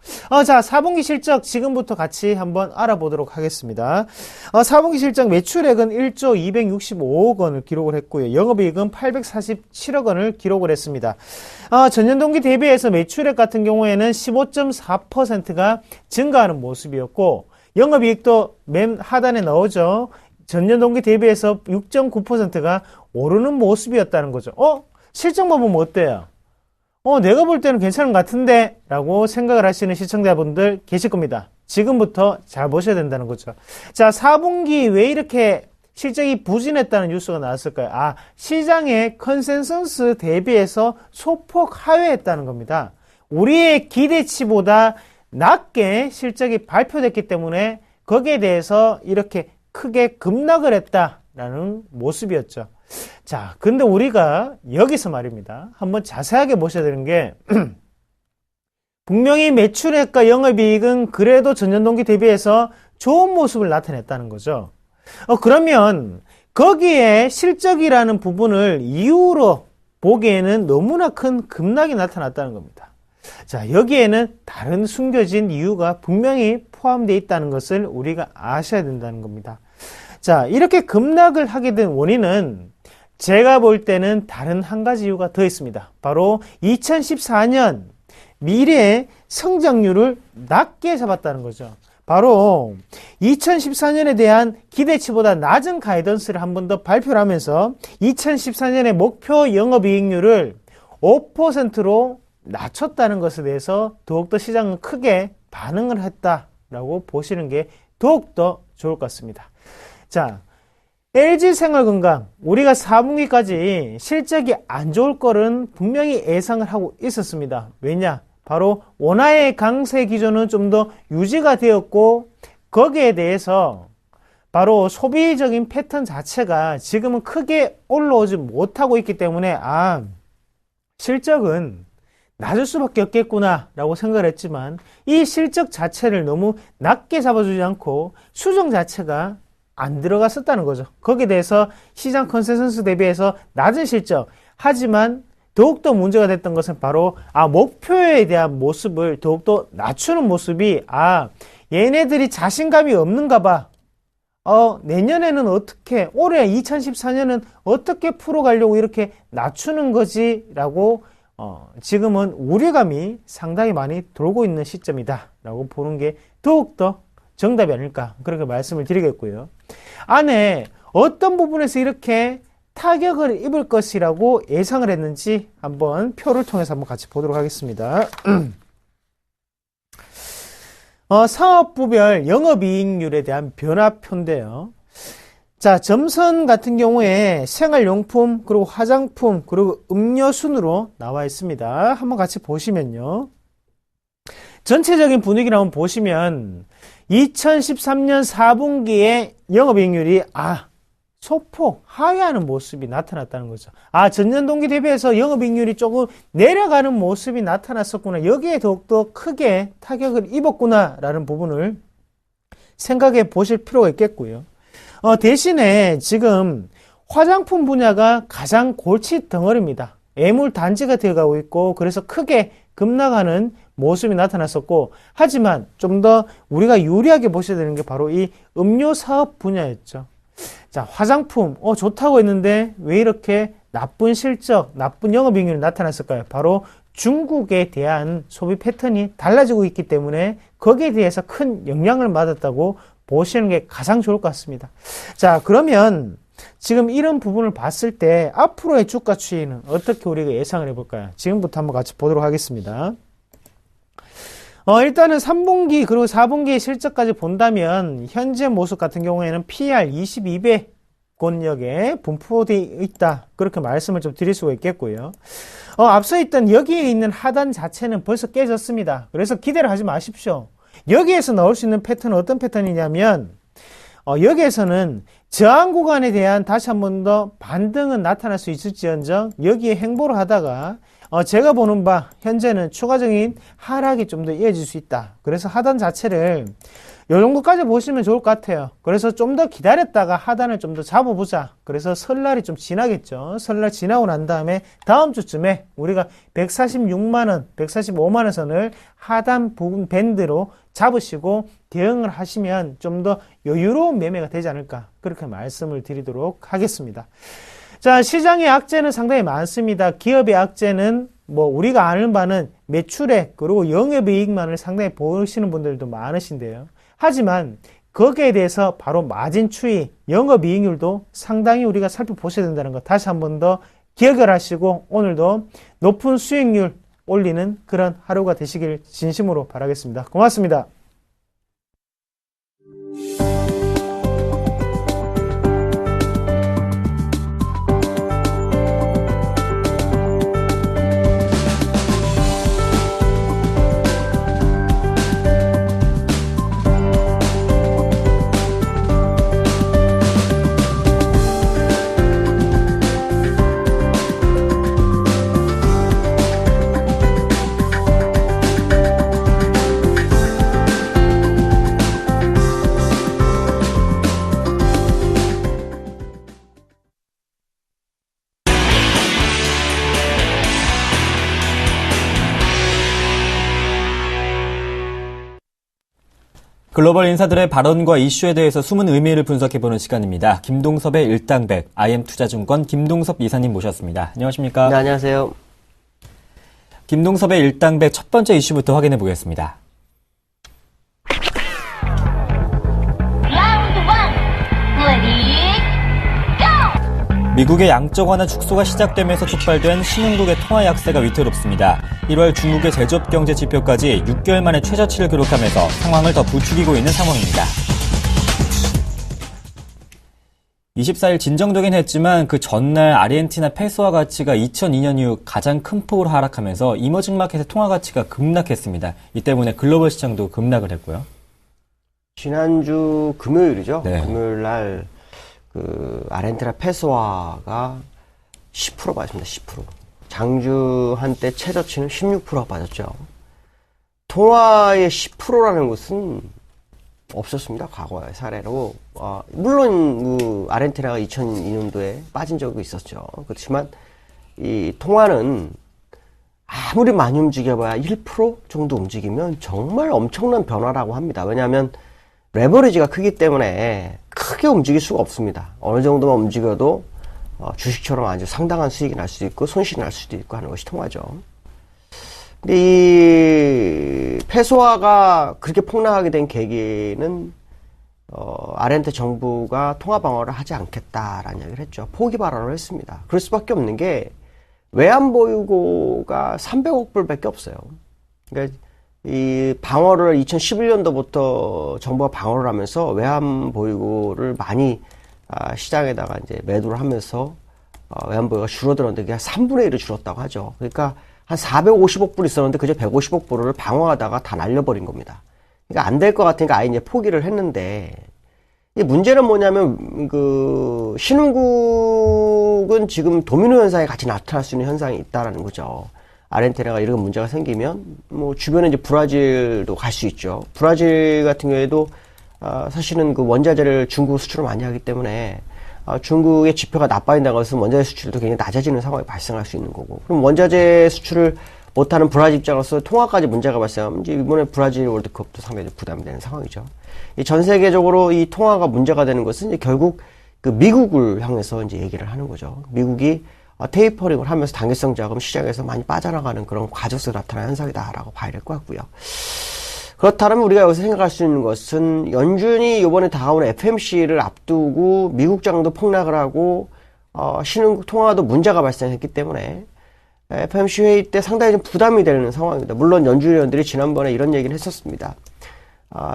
자, 4분기 실적 지금부터 같이 한번 알아보도록 하겠습니다. 4분기 실적 매출액은 1조 265억 원을 기록을 했고요. 영업이익은 847억 원을 기록을 했습니다. 전년 동기 대비해서 매출액 같은 경우에는 15.4%가 증가하는 모습이었고 영업이익도 맨 하단에 나오죠. 전년 동기 대비해서 6.9%가 오르는 모습이었다는 거죠. 실적만 보면 어때요? 내가 볼 때는 괜찮은 것 같은데 라고 생각을 하시는 시청자분들 계실 겁니다. 지금부터 잘 보셔야 된다는 거죠. 자, 4분기 왜 이렇게 실적이 부진했다는 뉴스가 나왔을까요? 시장의 컨센서스 대비해서 소폭 하회했다는 겁니다. 우리의 기대치보다 낮게 실적이 발표됐기 때문에 거기에 대해서 이렇게 크게 급락을 했다라는 모습이었죠. 자, 근데 우리가 여기서 말입니다. 한번 자세하게 보셔야 되는 게 분명히 매출액과 영업이익은 그래도 전년 동기 대비해서 좋은 모습을 나타냈다는 거죠. 그러면 거기에 실적이라는 부분을 이유로 보기에는 너무나 큰 급락이 나타났다는 겁니다. 자, 여기에는 다른 숨겨진 이유가 분명히 포함되어 있다는 것을 우리가 아셔야 된다는 겁니다. 자, 이렇게 급락을 하게 된 원인은 제가 볼 때는 다른 한 가지 이유가 더 있습니다. 바로 2014년 미래 성장률을 낮게 잡았다는 거죠. 바로 2014년에 대한 기대치보다 낮은 가이던스를 한 번 더 발표를 하면서 2014년의 목표 영업이익률을 5%로 낮췄다는 것에 대해서 더욱더 시장은 크게 반응을 했다라고 보시는 게 더욱더 좋을 것 같습니다. 자, LG생활건강 우리가 4분기까지 실적이 안 좋을 거는 분명히 예상을 하고 있었습니다. 왜냐? 바로 원화의 강세 기조는 좀 더 유지가 되었고 거기에 대해서 바로 소비적인 패턴 자체가 지금은 크게 올라오지 못하고 있기 때문에 실적은 낮을 수밖에 없겠구나 라고 생각을 했지만 이 실적 자체를 너무 낮게 잡아주지 않고 수정 자체가 안 들어갔었다는 거죠. 거기에 대해서 시장 컨센서스 대비해서 낮은 실적, 하지만 더욱더 문제가 됐던 것은 바로 목표에 대한 모습을 더욱더 낮추는 모습이 얘네들이 자신감이 없는가 봐. 내년에는 어떻게, 올해 2014년은 어떻게 풀어가려고 이렇게 낮추는 거지 라고 지금은 우려감이 상당히 많이 돌고 있는 시점이다 라고 보는 게 더욱더 정답이 아닐까 그렇게 말씀을 드리겠고요. 안에 어떤 부분에서 이렇게 타격을 입을 것이라고 예상을 했는지 한번 표를 통해서 한번 같이 보도록 하겠습니다. 사업부별 영업이익률에 대한 변화표인데요. 자, 점선 같은 경우에 생활용품, 그리고 화장품, 그리고 음료 순으로 나와 있습니다. 한번 같이 보시면요. 전체적인 분위기를 한번 보시면 2013년 4분기에 영업이익률이 소폭 하회하는 모습이 나타났다는 거죠. 전년 동기 대비해서 영업이익률이 조금 내려가는 모습이 나타났었구나. 여기에 더욱더 크게 타격을 입었구나 라는 부분을 생각해 보실 필요가 있겠고요. 대신에 지금 화장품 분야가 가장 골치 덩어리입니다. 애물 단지가 되어가고 있고 그래서 크게 급락하는 모습이 나타났었고, 하지만 좀 더 우리가 유리하게 보셔야 되는 게 바로 이 음료 사업 분야였죠. 자, 화장품, 좋다고 했는데 왜 이렇게 나쁜 실적, 나쁜 영업이익률이 나타났을까요? 바로 중국에 대한 소비 패턴이 달라지고 있기 때문에 거기에 대해서 큰 영향을 받았다고 보시는 게 가장 좋을 것 같습니다. 자, 그러면 지금 이런 부분을 봤을 때 앞으로의 주가 추이는 어떻게 우리가 예상을 해볼까요? 지금부터 한번 같이 보도록 하겠습니다. 일단은 3분기 그리고 4분기 실적까지 본다면 현재 모습 같은 경우에는 PER 22배 권역에 분포되어 있다. 그렇게 말씀을 좀 드릴 수가 있겠고요. 앞서 있던 여기에 있는 하단 자체는 벌써 깨졌습니다. 그래서 기대를 하지 마십시오. 여기에서 나올 수 있는 패턴은 어떤 패턴이냐면 여기에서는 저항 구간에 대한 다시 한 번 더 반등은 나타날 수 있을지언정 여기에 행보를 하다가 제가 보는 바 현재는 추가적인 하락이 좀 더 이어질 수 있다. 그래서 하단 자체를 요 정도까지 보시면 좋을 것 같아요. 그래서 좀 더 기다렸다가 하단을 좀 더 잡아보자. 그래서 설날이 좀 지나겠죠. 설날 지나고 난 다음에 다음 주쯤에 우리가 146만원, 145만원 선을 하단 부분 밴드로 잡으시고 대응을 하시면 좀 더 여유로운 매매가 되지 않을까. 그렇게 말씀을 드리도록 하겠습니다. 자, 시장의 악재는 상당히 많습니다. 기업의 악재는 우리가 아는 바는 매출액 그리고 영업이익만을 상당히 보시는 분들도 많으신데요. 하지만 거기에 대해서 바로 마진 추이, 영업이익률도 상당히 우리가 살펴보셔야 된다는 거 다시 한 번 더 기억을 하시고 오늘도 높은 수익률 올리는 그런 하루가 되시길 진심으로 바라겠습니다. 고맙습니다. 글로벌 인사들의 발언과 이슈에 대해서 숨은 의미를 분석해보는 시간입니다. 김동섭의 일당백, IM투자증권 김동섭 이사님 모셨습니다. 안녕하십니까? 네, 안녕하세요. 김동섭의 일당백 첫 번째 이슈부터 확인해 보겠습니다. 미국의 양적 완화 축소가 시작되면서 촉발된 신흥국의 통화 약세가 위태롭습니다. 1월 중국의 제조업 경제 지표까지 6개월 만에 최저치를 기록하면서 상황을 더 부추기고 있는 상황입니다. 24일 진정되긴 했지만 그 전날 아르헨티나 페소화 가치가 2002년 이후 가장 큰 폭으로 하락하면서 이머징 마켓의 통화 가치가 급락했습니다. 이 때문에 글로벌 시장도 급락을 했고요. 지난주 금요일이죠. 네. 금요일 날 아르헨티나 페소화가 10% 빠졌습니다. 10%. 장주 한때 최저치는 16%가 빠졌죠. 통화의 10%라는 것은 없었습니다. 과거의 사례로. 물론 아르헨티나가 2002년도에 빠진 적이 있었죠. 그렇지만 이 통화는 아무리 많이 움직여봐야 1% 정도 움직이면 정말 엄청난 변화라고 합니다. 왜냐하면 레버리지가 크기 때문에 크게 움직일 수가 없습니다. 어느 정도만 움직여도 주식처럼 아주 상당한 수익이 날 수도 있고 손실이 날 수도 있고 하는 것이 통화죠. 근데 이 페소화가 그렇게 폭락하게 된 계기는 아르헨티나 정부가 통화 방어를 하지 않겠다라는 얘기를 했죠. 포기 발언을 했습니다. 그럴 수밖에 없는 게 외환 보유고가 300억 불밖에 없어요. 그러니까 이 방어를 2011년도부터 정부가 방어를 하면서 외환 보유고를 많이 시장에다가 이제 매도를 하면서 외환 보유고가 줄어들었는데 그게 한 3분의 1을 줄었다고 하죠. 그러니까 한 450억 불 있었는데 그저 150억 불을 방어하다가 다 날려버린 겁니다. 그러니까 안 될 것 같으니까 아예 이제 포기를 했는데 이 문제는 뭐냐면 그 신흥국은 지금 도미노 현상이 같이 나타날 수 있는 현상이 있다라는 거죠. 아르헨티나가 이런 문제가 생기면 뭐 주변에 이제 브라질도 갈 수 있죠. 브라질 같은 경우에도 사실은 그 원자재를 중국 수출을 많이 하기 때문에 중국의 지표가 나빠진다는 것은 원자재 수출도 굉장히 낮아지는 상황이 발생할 수 있는 거고, 그럼 원자재 수출을 못하는 브라질 입장으로서 통화까지 문제가 발생하면 이제 이번에 브라질 월드컵도 상당히 부담이 되는 상황이죠. 전 세계적으로 이 통화가 문제가 되는 것은 이제 결국 그 미국을 향해서 이제 얘기를 하는 거죠. 미국이 테이퍼링을 하면서 당위성 자금 시장에서 많이 빠져나가는 그런 과적으로 나타나는 현상이다라고 봐야 될 것 같고요. 그렇다면 우리가 여기서 생각할 수 있는 것은 연준이 이번에 다가오는 FMC를 앞두고 미국장도 폭락을 하고 신흥국 통화도 문제가 발생했기 때문에 FMC 회의 때 상당히 좀 부담이 되는 상황입니다. 물론 연준 의원들이 지난번에 이런 얘기를 했었습니다.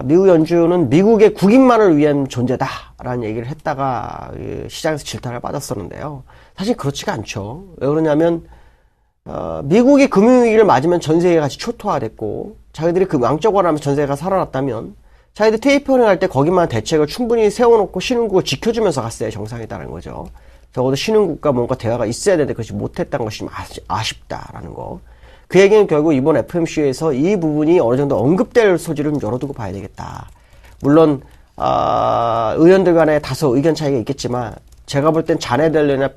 미국 연준은 미국의 국익만을 위한 존재다라는 얘기를 했다가 시장에서 질타를 받았었는데요. 사실 그렇지가 않죠. 왜 그러냐면 미국이 금융위기를 맞으면 전 세계가 같이 초토화됐고 자기들이 그 왕적을 하면서 전 세계가 살아났다면 자기들 테이퍼링 할 때 거기만 대책을 충분히 세워놓고 신흥국을 지켜주면서 갔어야 정상이다라는 거죠. 적어도 신흥국과 뭔가 대화가 있어야 되는데 그것이 못했다는 것이 좀 아쉽다라는 거. 그 얘기는 결국 이번 FMC에서 이 부분이 어느 정도 언급될 소지를 좀 열어두고 봐야 되겠다. 물론 의원들 간에 다소 의견 차이가 있겠지만 제가 볼 땐 자네 델레나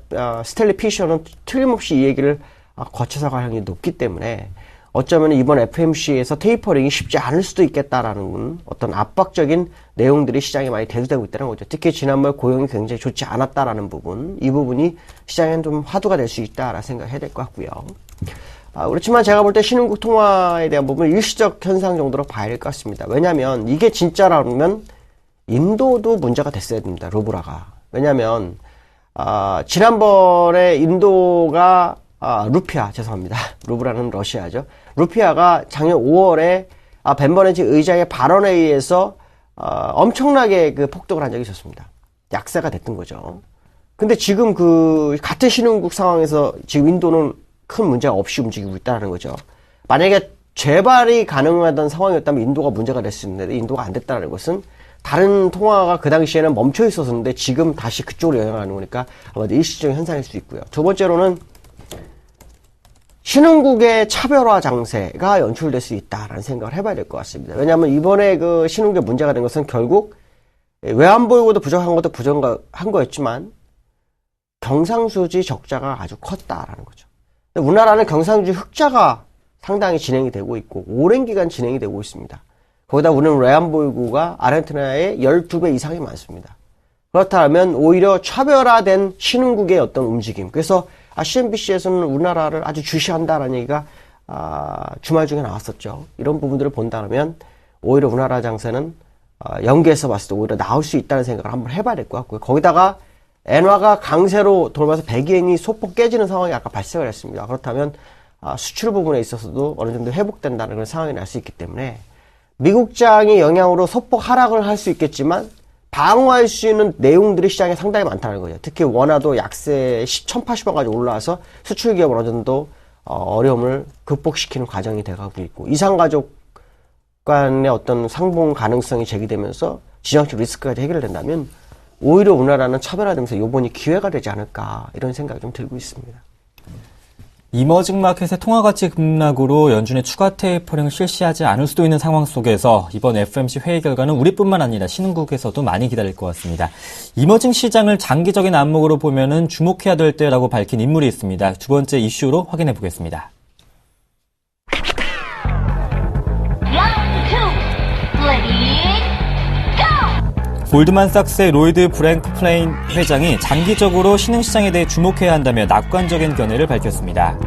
스탠리 피셔는 틀림없이 이 얘기를 거쳐서 갈 확률이 높기 때문에 어쩌면 이번 FMC에서 테이퍼링이 쉽지 않을 수도 있겠다라는 어떤 압박적인 내용들이 시장에 많이 대두되고 있다는 거죠. 특히 지난번 고용이 굉장히 좋지 않았다라는 부분, 이 부분이 시장엔 좀 화두가 될 수 있다라 생각해야 될 것 같고요. 그렇지만 제가 볼 때 신흥국 통화에 대한 부분은 일시적 현상 정도로 봐야 될 것 같습니다. 왜냐하면 이게 진짜라면 인도도 문제가 됐어야 됩니다. 루브라가. 왜냐하면 지난번에 인도가 루피아, 죄송합니다. 루브라는 러시아죠. 루피아가 작년 5월에 벤버네지 의장의 발언에 의해서 엄청나게 그 폭등을 한 적이 있었습니다. 약세가 됐던 거죠. 근데 지금 그 같은 신흥국 상황에서 지금 인도는 큰 문제가 없이 움직이고 있다는 거죠. 만약에 재발이 가능하던 상황이었다면 인도가 문제가 될 수 있는데 인도가 안 됐다는 것은 다른 통화가 그 당시에는 멈춰 있었는데 지금 다시 그쪽으로 영향하는 거니까 아마도 일시적인 현상일 수 있고요. 두 번째로는 신흥국의 차별화 장세가 연출될 수 있다라는 생각을 해봐야 될 것 같습니다. 왜냐하면 이번에 그 신흥국의 문제가 된 것은 결국 외환보유고도 부족한 것도 부족한 거였지만 경상수지 적자가 아주 컸다라는 거죠. 우리나라는 경상수지 흑자가 상당히 진행이 되고 있고 오랜 기간 진행이 되고 있습니다. 거기다 우리는 외환보유고가 아르헨티나의 12배 이상이 많습니다. 그렇다면 오히려 차별화된 신흥국의 어떤 움직임. 그래서 CNBC에서는 우리나라를 아주 주시한다라는 얘기가 주말 중에 나왔었죠. 이런 부분들을 본다면 오히려 우리나라 장세는 연계해서 봤을 때 오히려 나올 수 있다는 생각을 한번 해봐야 될 것 같고요. 거기다가 엔화가 강세로 돌아서 백엔이 소폭 깨지는 상황이 아까 발생을 했습니다. 그렇다면 수출 부분에 있어서도 어느 정도 회복된다는 그런 상황이 날 수 있기 때문에 미국장의 영향으로 소폭 하락을 할 수 있겠지만 방어할 수 있는 내용들이 시장에 상당히 많다는 거죠. 특히 원화도 약세 1080원까지 올라와서 수출 기업을 어느 정도 어려움을 극복시키는 과정이 돼가고 있고 이상가족 간의 어떤 상봉 가능성이 제기되면서 지정적 리스크까지 해결된다면 오히려 우리나라는 차별화되면서 요번이 기회가 되지 않을까 이런 생각이 좀 들고 있습니다. 이머징 마켓의 통화가치 급락으로 연준의 추가 테이퍼링을 실시하지 않을 수도 있는 상황 속에서 이번 FMC 회의 결과는 우리뿐만 아니라 신흥국에서도 많이 기다릴 것 같습니다. 이머징 시장을 장기적인 안목으로 보면은 주목해야 될 때라고 밝힌 인물이 있습니다. 두 번째 이슈로 확인해 보겠습니다. 골드만삭스의 로이드 브랭크플레인 회장이 장기적으로 신흥시장에 대해 주목해야 한다며 낙관적인 견해를 밝혔습니다.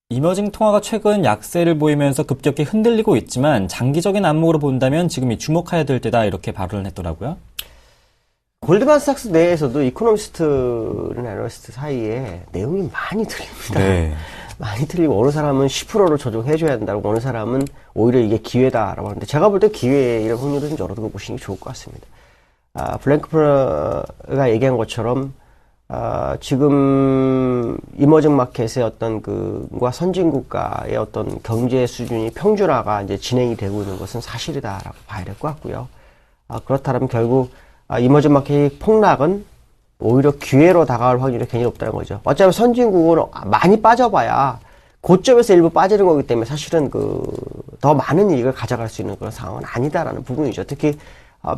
이머징 통화가 최근 약세를 보이면서 급격히 흔들리고 있지만 장기적인 안목으로 본다면 지금이 주목해야 될 때다 이렇게 발언을 했더라고요. 골드만삭스 내에서도 이코노미스트나 애널리스트 사이에 내용이 많이 틀립니다. 네. 많이 틀리고 어느 사람은 10%를 조정해줘야 된다고 어느 사람은 오히려 이게 기회다라고 하는데 제가 볼 때 기회의 확률을 좀 열어두고 보시는 게 좋을 것 같습니다. 블랭크프가 얘기한 것처럼 지금 이머징 마켓의 어떤 그과 선진국가의 어떤 경제 수준이 평준화가 이제 진행이 되고 있는 것은 사실이다라고 봐야 될 것 같고요. 그렇다면 결국 이머징 마켓의 폭락은 오히려 기회로 다가올 확률이 굉장히 높다는 거죠. 어차피 선진국은 많이 빠져봐야 고점에서 일부 빠지는 거기 때문에 사실은 더 많은 이익을 가져갈 수 있는 그런 상황은 아니다라는 부분이죠. 특히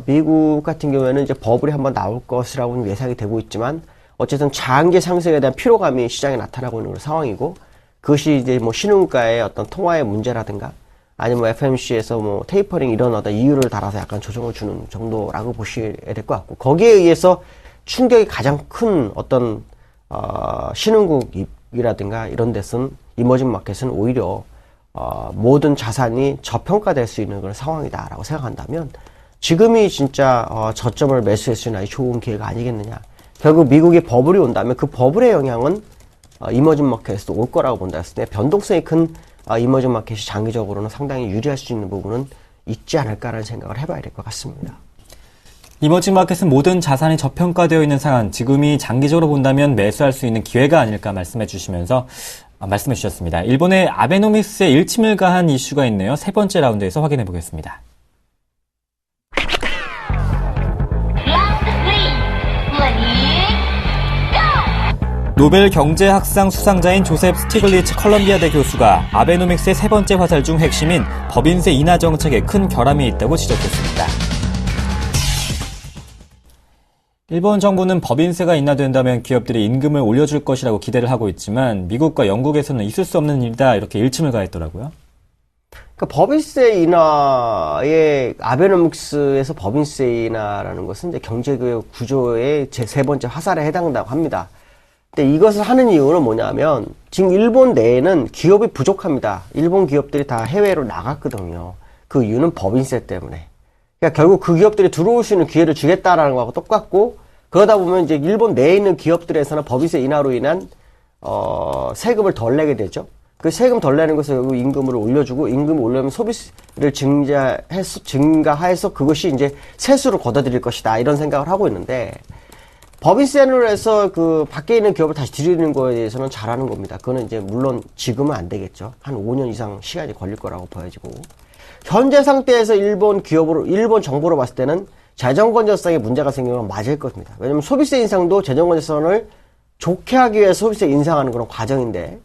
미국 같은 경우에는 이제 버블이 한번 나올 것이라고는 예상이 되고 있지만 어쨌든 장기 상승에 대한 피로감이 시장에 나타나고 있는 그런 상황이고, 그것이 이제 뭐 신흥가의 어떤 통화의 문제라든가 아니면 뭐 FMC에서 뭐 테이퍼링 이런 어떤 이유를 달아서 약간 조정을 주는 정도라고 보셔야 될 것 같고, 거기에 의해서 충격이 가장 큰 어떤 신흥국이라든가 이런 데서는 이머징 마켓은 오히려 모든 자산이 저평가될 수 있는 그런 상황이다라고 생각한다면 지금이 진짜 저점을 매수할 수 있는 아주 좋은 기회가 아니겠느냐. 결국 미국의 버블이 온다면 그 버블의 영향은 이머징 마켓에서도 올 거라고 본다 했을 때 변동성이 큰 이머징 마켓이 장기적으로는 상당히 유리할 수 있는 부분은 있지 않을까라는 생각을 해봐야 될 것 같습니다. 이머징 마켓은 모든 자산이 저평가되어 있는 상황, 지금이 장기적으로 본다면 매수할 수 있는 기회가 아닐까 말씀해 주셨습니다. 일본의 아베노믹스에 일침을 가한 이슈가 있네요. 세 번째 라운드에서 확인해 보겠습니다. 노벨 경제학상 수상자인 조셉 스티글리츠 컬럼비아대 교수가 아베노믹스의 세 번째 화살 중 핵심인 법인세 인하 정책에 큰 결함이 있다고 지적했습니다. 일본 정부는 법인세가 인하된다면 기업들이 임금을 올려줄 것이라고 기대를 하고 있지만 미국과 영국에서는 있을 수 없는 일이다 이렇게 일침을 가했더라고요. 그러니까 법인세 인하의 아베노믹스에서 법인세 인하라는 것은 이제 경제교육 구조의 제 세 번째 화살에 해당한다고 합니다. 근데 이것을 하는 이유는 뭐냐면 지금 일본 내에는 기업이 부족합니다. 일본 기업들이 다 해외로 나갔거든요. 그 이유는 법인세 때문에. 그러니까 결국 그 기업들이 들어올 수 있는 기회를 주겠다라는 거하고 똑같고, 그러다 보면 이제 일본 내에 있는 기업들에서는 법인세 인하로 인한 세금을 덜 내게 되죠. 그 세금 덜 내는 것을 결국 임금을 올려주고, 임금을 올려면 소비를 증가해서 그것이 이제 세수로 걷어들일 것이다 이런 생각을 하고 있는데, 법인세로 해서 그 밖에 있는 기업을 다시 들이는 거에 대해서는 잘하는 겁니다. 그거는 이제 물론 지금은 안 되겠죠. 한 5년 이상 시간이 걸릴 거라고 보여지고, 현재 상태에서 일본 정부로 봤을 때는 재정 건전성에 문제가 생기면 맞을 것입니다. 왜냐면 소비세 인상도 재정 건전성을 좋게 하기 위해서 소비세 인상하는 그런 과정인데,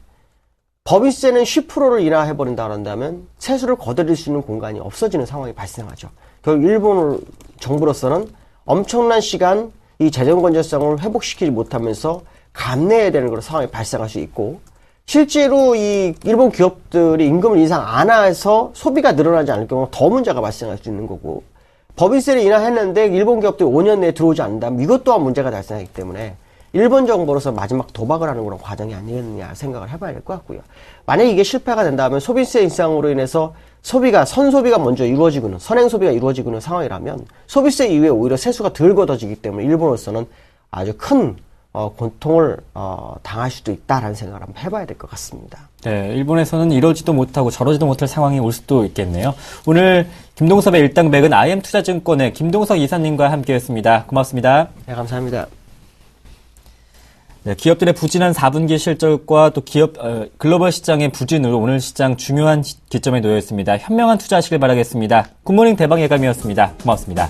법인세는 10%를 인하해버린다 그런다면 세수를 거둬들일 수 있는 공간이 없어지는 상황이 발생하죠. 결국 일본 정부로서는 엄청난 시간 이 재정 건전성을 회복시키지 못하면서 감내해야 되는 그런 상황이 발생할 수 있고, 실제로 이 일본 기업들이 임금을 인상 안 해서 소비가 늘어나지 않을 경우 더 문제가 발생할 수 있는 거고, 법인세를 인하했는데 일본 기업들이 5년 내에 들어오지 않는다면 이것 또한 문제가 발생하기 때문에 일본 정부로서 마지막 도박을 하는 그런 과정이 아니겠느냐 생각을 해봐야 될 것 같고요. 만약에 이게 실패가 된다면 소비세 인상으로 인해서 선소비가 먼저 이루어지고는, 선행소비가 이루어지고는 상황이라면 소비세 이후에 오히려 세수가 덜 걷어지기 때문에 일본으로서는 아주 큰 고통을 당할 수도 있다라는 생각을 한번 해봐야 될 것 같습니다. 네, 일본에서는 이러지도 못하고 저러지도 못할 상황이 올 수도 있겠네요. 오늘 김동섭의 일당백은 IM투자증권의 김동석 이사님과 함께했습니다. 고맙습니다. 네, 감사합니다. 네, 기업들의 부진한 4분기 실적과 또 글로벌 시장의 부진으로 오늘 시장 중요한 기점에 놓여 있습니다. 현명한 투자하시길 바라겠습니다. 굿모닝 대박 예감이었습니다. 고맙습니다.